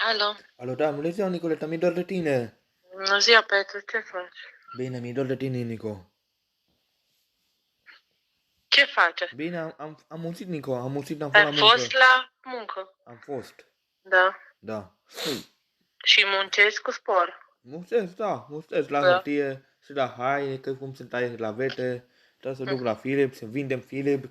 Alo, Alo, da, bună ziua, Nicoleta, mi-e dor de tine. bună ziua, Petru, ce faci? Bine, mi-e dor de tine, Nico. Ce faci? Bine, am muncit, Nico, am muncit, am fost Ai la fost muncă. la muncă? Am fost, Da. da. Și muncesc cu spor? Muncesc, da, muncesc la Da. hârtie și la haine, că cum se taie la vete. Trebuie să duc la Philips, să vindem Philips,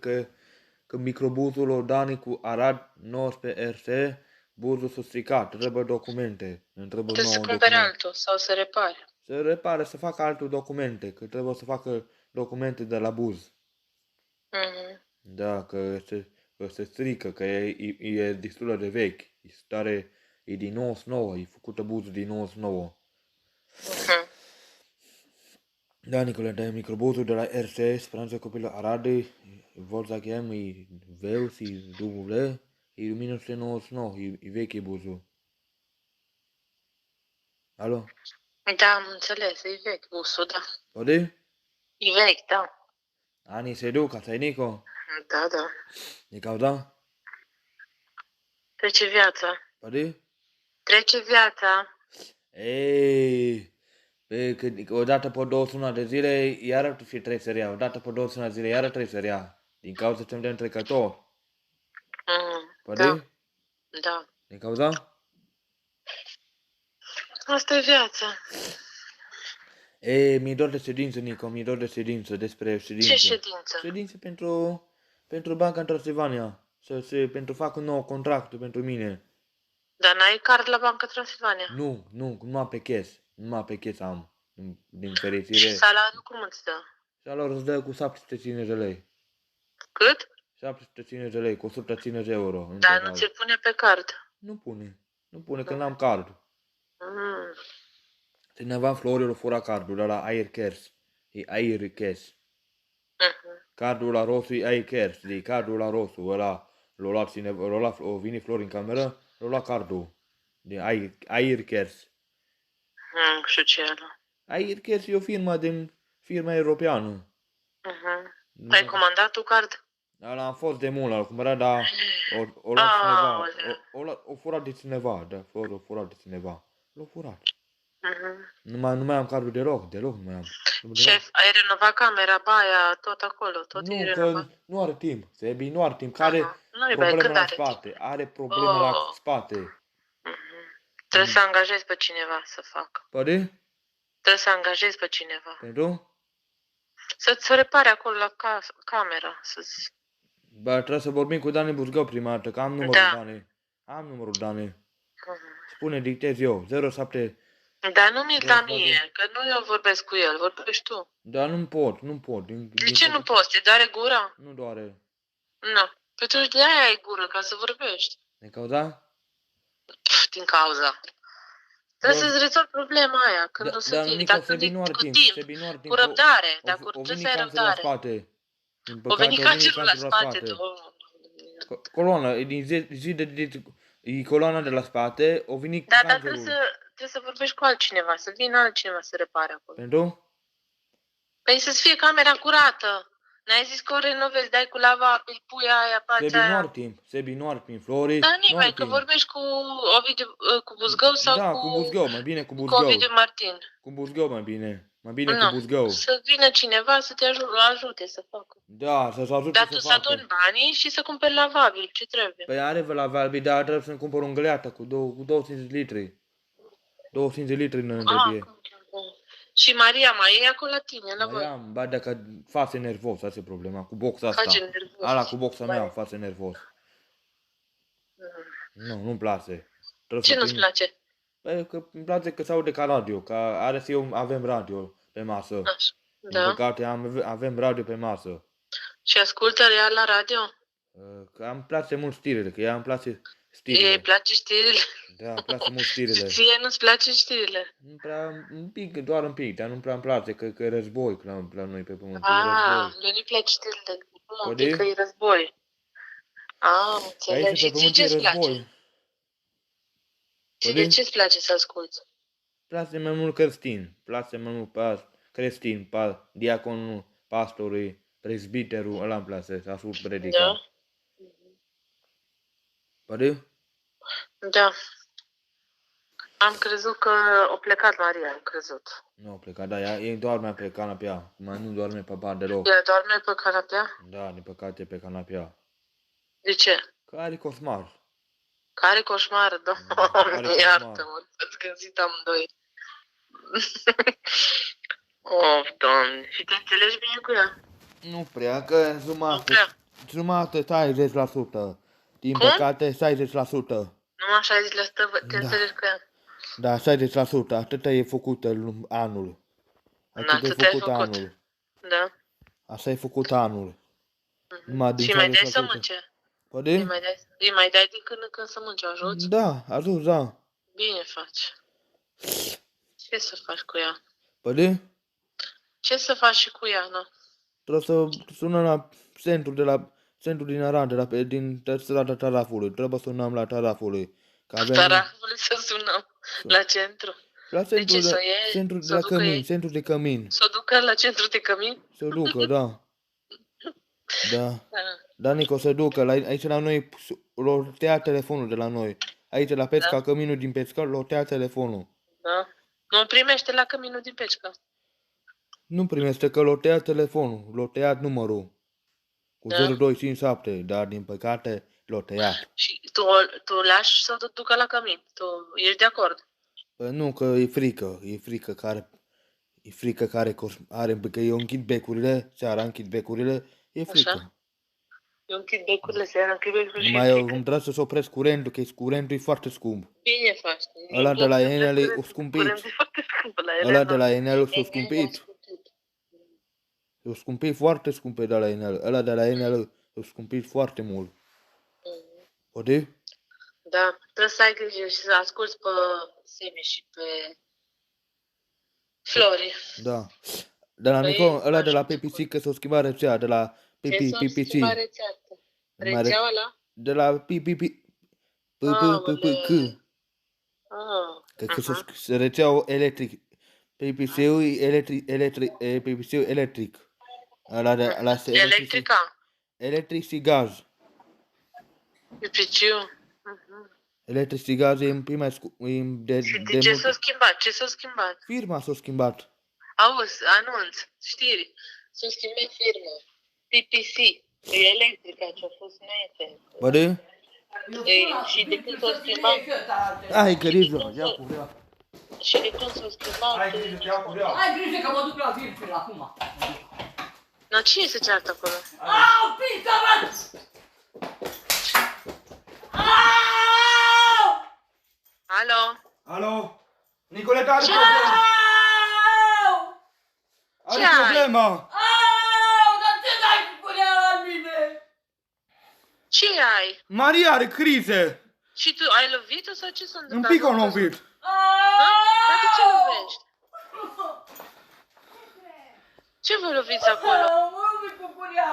că microbuzul o Dani cu Arad 19 RC, buzul s-a stricat, trebuie documente, îmi trebuie Trebuie să nouă cumperi documente. altul sau să repari. Să repare, să facă alte documente, că trebuie să facă documente de la buz. Mhm. Da, că se strică, că e destul de vechi. E din 99, e făcută buzul din 99. Mhm. Da, Nicole, dar microbuzul de la RCS, Speranța Copilul Aradei, Volkswagen, e Veus, e W, e 1999, e vechi buzul. Alo? Da, am înțeles, e vechi busul, da. Pode? E vechi, da. Ani se duc, asta e Nico? Da, da. E cauda? Trece viața. Pode? Trece viața. Ei, că odată pe 21 de zile, iară și trebuie să rea. Odată pe 21 de zile, iară trebuie să rea. Din cauza că suntem trecători. Mhm. Pode? Da, da. Din cauza? Asta e viața. Mi-e dor de ședință, Nico, mi-e dor de ședință, despre ședință. Ce ședință? Ședință pentru Banca Transilvania. Pentru fac un nou contract pentru mine. Dar n-ai card la Banca Transilvania? Numai pe cash. Numai pe cash am, din Și fericire. salariul cum îți dă? Și alor îți dă cu 750 de lei. Cât? 750 de lei, cu 150 de euro în Dar nu total. ți-l pune pe card. Nu pune, că n-am card. Mm. Cineva Florio fura cardul ăla Air Cares. E Air Cash. Mhm. Cardul ăla rosu e Air Cares. E cardul ăla rosu. Ăla l-a luat cineva, o vine Flori în cameră, l-a luat cardul. Din Air Cares. Nu știu ce e ăla. Air Cares e o firma europeană. Ai comandat tu card? Ăla am fost de mult, l-am cumpărat, dar o luat cineva. O furat de cineva, da, Flori o furat de cineva. L-a furat. Nu mai am cardul deloc nu mai am. Șef, ai renovat camera, baia, tot acolo, tot e Nu, că renovat. nu are timp, Sebi, nu are timp, că are Nu-i bai, probleme când la are timp? spate, are probleme la spate. Trebuie să angajezi pe cineva să facă. Păi? Trebuie să angajezi pe cineva. Pentru? Să-ți repare acolo la camera. Să-ți... Bă, trebuie să vorbim cu Dani Buzgău prima dată, că am numărul Dani. Am numărul Dani. Spune, dictez eu, 07... Dar nu mi-l da mie, că nu eu vorbesc cu el, vorbești tu. Dar nu pot. De ce nu poți? Te doare gura? Nu doare. Nu. Pentru de aia ai gură, ca să vorbești. Din cauza? Din cauza. Trebuie să-ți rezolvi problema aia, când o să fie. Dacă Sebi nu are cu timp. timp, cu răbdare, dacă trebuie să ai răbdare. O veni cancerul la spate. Coloana, e din zi de e coloana de la spate, o venit Da, dar cancerul. trebuie să vorbești cu altcineva, să vină altcineva să repare acolo. Pentru? Păi să-ți fie camera curată. N-ai zis că o renovezi, dai cu lavabil, pui aia, faci Sebi aia. nu ar timp, Flori. Da, nimeni, că vorbești cu Ovidiu, cu Buzgău sau da, cu... cu Buzgău, mai bine cu Buzgău. Cu Ovidiu Martin. Cu Buzgău mai bine. Mai bine cu Buzgău. Să vină cineva să te ajute să facă. Da, să-ți ajute dar să facă. Dar tu să aduni banii și să cumperi lavabil, ce trebuie? Păi are lavabil, dar trebuie să-mi cumpăr un găleată cu 250 litri. 250 litri nu trebuie. Și Maria mai e acolo la tine, la voi? Maria, ba dacă face nervos, asta e problema, cu boxa asta. Face nervos. Ala cu boxa mea face nervos. Nu-mi place. Ce nu-ți place? Păi că îmi place că se aude ca radio, că are să eu avem radio pe masă. Așa. Din păcate avem radio pe masă. Și ascultă ea la radio? Că îmi place mult știrile, că ea îmi place știrile. Ei place știrile? Da, îmi place mult știrile. Și ție nu-ți place știrile? Nu prea, doar un pic, dar nu prea îmi place, că e război la noi pe pământ. Lui nu-i place știrile, un pic că e război. Înțeleg. Și ție ce-ți place? Și de ce-ți place să asculți? Place mai mult creștin, diaconul, pastorii, prezbiterul, ăla îmi place, să ascult predica. Da. Păi? Da. Am crezut că a plecat Maria, am crezut. Nu a plecat, da, ei doarme pe canapea. Mai nu doarme pe pat deloc. Ea doarme pe canapea? Da, din păcate pe canapea. De ce? Că are coșmar. Care coșmar, Doamne, iartă-mă, ați gândit amândoi. Of, Doamne, și te înțelegi bine cu ea? Nu prea, că jumătate 60%. Din păcate 60%. Numai 60% te înțelegi cu ea? Da, 60%, atâta e făcut anul. Atât e făcut anul. Da. Asta e făcut anul. Și mai dai să mânce? Păi? Îi mai dai din când în când să mânce, ajuți? Da, ajut, da. Bine faci. Ce să faci cu ea? Păi? Ce să faci și cu ea, nu? Trebuie să sunăm la centru din Arad, din strada Tarafului. Trebuie să sunăm la Tarafului. Tarafului să sunăm. La centru. La centru de cămin, centru de cămin. Să o ducă la centru de cămin? Să o ducă, da. Da. Da, Nico, să ducă. Aici la noi l-o tea telefonul de la noi. Aici la Pesca, căminul din Pesca, l-o tea telefonul. Da. Nu primește la căminul din Pesca. Nu primește, că l-o tăia telefonul, l-o tăiat numărul cu 0257, dar din păcate l-o tăiat. Și tu lași să o ducă la cămin? Tu ești de acord? Păi nu, că e frică care are, că eu închid becurile, seara închid becurile, e frică. Așa? Eu închid becurile seara, închid becurile și mai îmi trebuie să-ți opresc curentul, că curentul e foarte scump. Bine faci. Ăla de la Enel o scumpit. Ăla de la Enel s-o scumpit. S-o scumpit foarte scumpe de la Enel. Ăla de la Enel s-o scumpit foarte mult. Poate? Da, trebuie să ai grijă și să asculți pe Semi și pe Flori. Da. De la Nico, ăla de la PPC, că s-o schimbat rețea, de la PPC. Ce s-o rețeaua ăla? De la PPC. Că s-o rețeau electric. PPC-ul electric. Electrica. Electric și gaz. PPC-ul. Electric și gaz e un pic mai scump. Ce s-a schimbat? Ce s-a schimbat? Firma s-a schimbat. Auzi, anunț, știri. S-a schimbat firma. PPC. E electrica ce a fost înainte. Băde? Și de când s-a schimbat? Hai, grijă, ia cu rea. Și de când s-a schimbat? Hai grijă, ia cu rea. Hai grijă că mă duc la Virgil acum. Dar cine se ceartă acolo? Au, pizza, mă! Alo? Alo? Nicoleta are problemă. Are problemă. Au, dar ce dai cu ea la mine? Ce ai? Maria are crize. Și tu ai lovit-o sau ce s-a Un întâmplat? pic am lovit. Dar de ce lovești? Ce vă loviți acolo? Mă lovit cu curea.